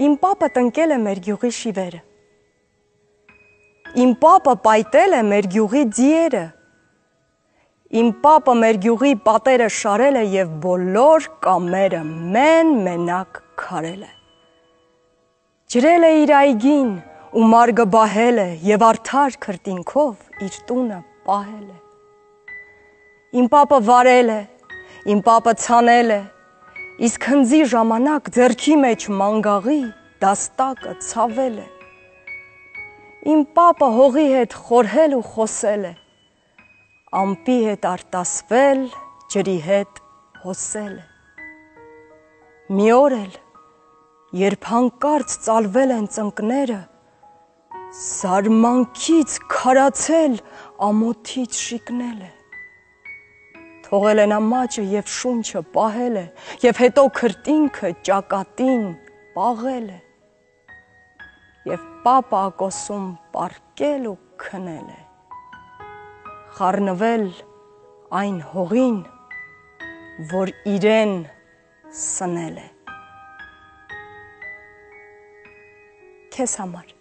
Իմ պապը տնկել է մեր գյուղի շիվերը։ Իմ պապը պայտել է մեր գյուղի ձիերը։ Իմ պապը մեր գյուղի պատերը շարել է եւ բոլոր կամերը մենակ քարել է։ Ջրել է իր այգին ու մարգը բահել է եւ արդար քրտինքով իր տունը պահել է։ Իմ պապը վարել է, իմ պապը ցանել է, իսկ հնձի ժամանակ ձեռքի մեջ մանգաղի դաստակը ցավել է։ Իմ պապը հողի հետ խորհել ու խոսել է, ամպի հետ արտասվել, ջրի հետ հոսել է։ Մի օր էլ, երբ հանկարծ ծալվել են ծնկները, զարմանքից քարացել ամոթից շիկնել է։ Թողել են ամաչը եւ շունչը պահել է, եւ հետո քրտինքը ճակատին պաղել է, եւ պապը ակոսում պառկել ու քնել է, խառնվել այն հողին, որ իրեն սնել է։ Քեզ համար։